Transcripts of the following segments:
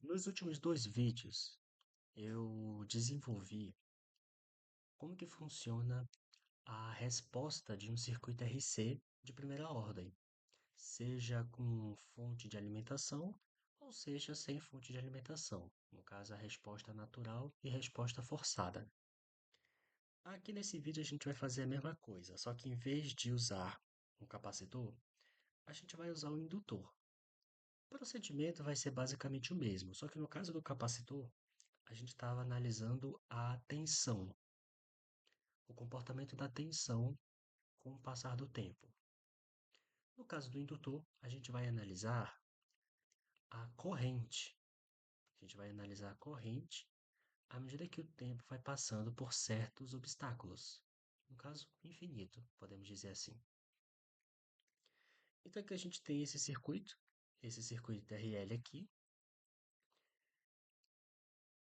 Nos últimos dois vídeos, eu desenvolvi como que funciona a resposta de um circuito RC de primeira ordem, seja com fonte de alimentação ou seja sem fonte de alimentação, no caso a resposta natural e resposta forçada. Aqui nesse vídeo a gente vai fazer a mesma coisa, só que em vez de usar um capacitor, a gente vai usar um indutor. O procedimento vai ser basicamente o mesmo, só que no caso do capacitor, a gente estava analisando a tensão, o comportamento da tensão com o passar do tempo. No caso do indutor, a gente vai analisar a corrente. A gente vai analisar a corrente à medida que o tempo vai passando por certos obstáculos. No caso, infinito, podemos dizer assim. Então aqui a gente tem esse circuito RL aqui.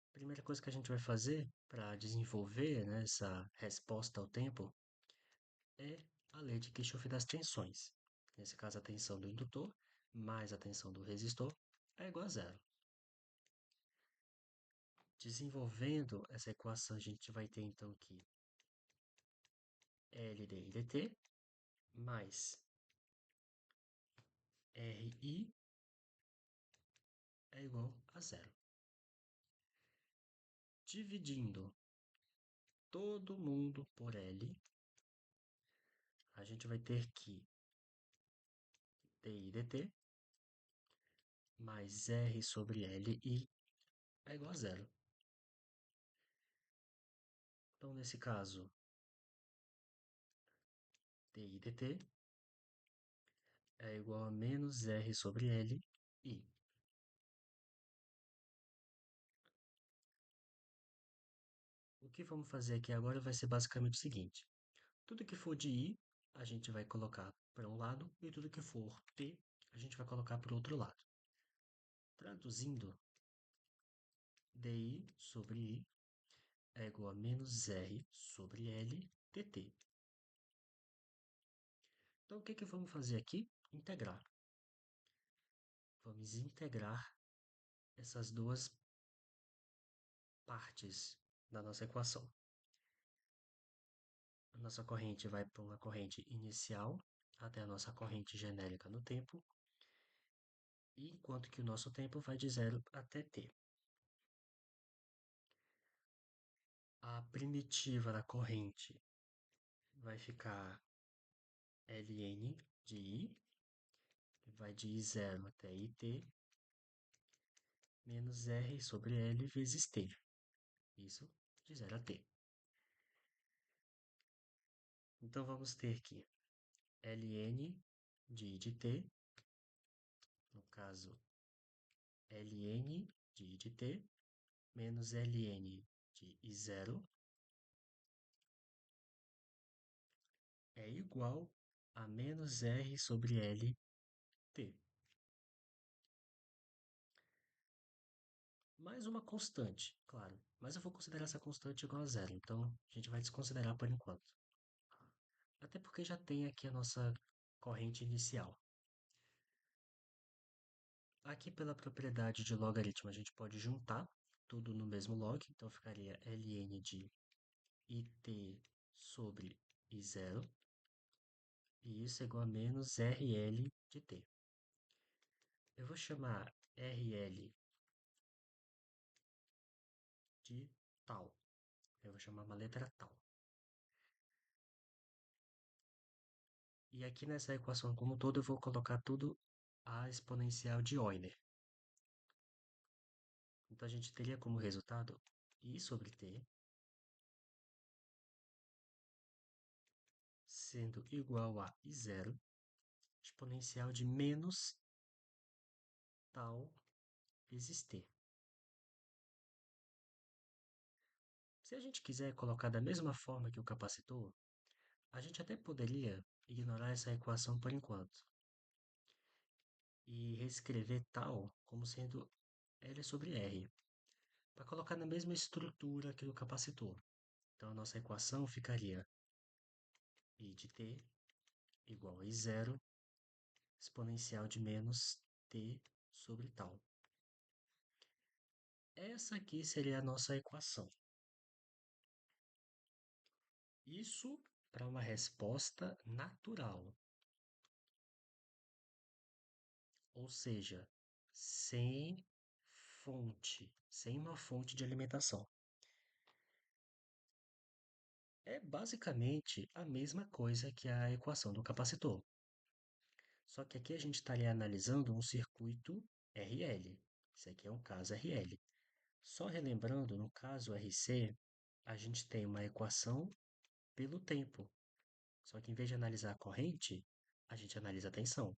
A primeira coisa que a gente vai fazer para desenvolver, né, essa resposta ao tempo é a lei de Kirchhoff das tensões. Nesse caso, a tensão do indutor mais a tensão do resistor é igual a zero. Desenvolvendo essa equação, a gente vai ter então que L d I dt mais RI é igual a zero. Dividindo todo mundo por L, a gente vai ter que DI dt mais R sobre LI é igual a zero. Então, nesse caso, DI dt é igual a menos R sobre LI. O que vamos fazer aqui agora vai ser basicamente o seguinte. Tudo que for de I, a gente vai colocar para um lado, e tudo que for T, a gente vai colocar para o outro lado. Traduzindo, DI sobre I é igual a menos R sobre L dt. Então, o que vamos fazer aqui? Integrar. Vamos integrar essas duas partes da nossa equação. A nossa corrente vai para uma corrente inicial até a nossa corrente genérica no tempo, enquanto que o nosso tempo vai de 0 até t. A primitiva da corrente vai ficar ln de i, vai de I0 até it, menos r sobre l vezes t. Isso de 0 a t. Então vamos ter que ln de i de t, no caso ln de i de t, menos ln de I0 é igual a menos R sobre L t. Mais uma constante, claro, mas eu vou considerar essa constante igual a zero, então a gente vai desconsiderar por enquanto. Até porque já tem aqui a nossa corrente inicial. Aqui pela propriedade de logaritmo a gente pode juntar tudo no mesmo log, então ficaria ln de it sobre I0, e isso é igual a menos RL de t. Eu vou chamar RL de tal. Eu vou chamar uma letra tal. E aqui nessa equação como um todo eu vou colocar tudo a exponencial de Euler. Então a gente teria como resultado I sobre t sendo igual a I0 exponencial de menos tal vezes t. Se a gente quiser colocar da mesma forma que o capacitor, a gente até poderia ignorar essa equação por enquanto e reescrever tal como sendo L sobre R, para colocar na mesma estrutura que o capacitor. Então a nossa equação ficaria I de t igual a I0 exponencial de menos t sobre tal. Essa aqui seria a nossa equação. Isso para uma resposta natural, ou seja, sem sem uma fonte de alimentação. É basicamente a mesma coisa que a equação do capacitor. Só que aqui a gente estaria analisando um circuito RL. Esse aqui é um caso RL. Só relembrando, no caso RC, a gente tem uma equação pelo tempo. Só que em vez de analisar a corrente, a gente analisa a tensão.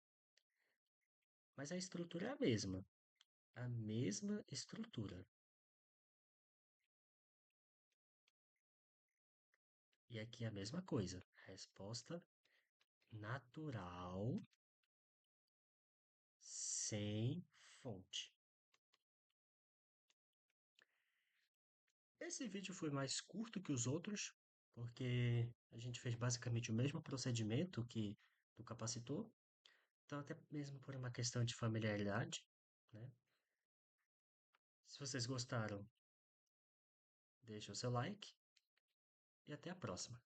Mas a estrutura é a mesma estrutura. E aqui é a mesma coisa, resposta natural sem fonte. Esse vídeo foi mais curto que os outros, porque a gente fez basicamente o mesmo procedimento que do capacitor, então até mesmo por uma questão de familiaridade, né? Se vocês gostaram, deixa o seu like e até a próxima.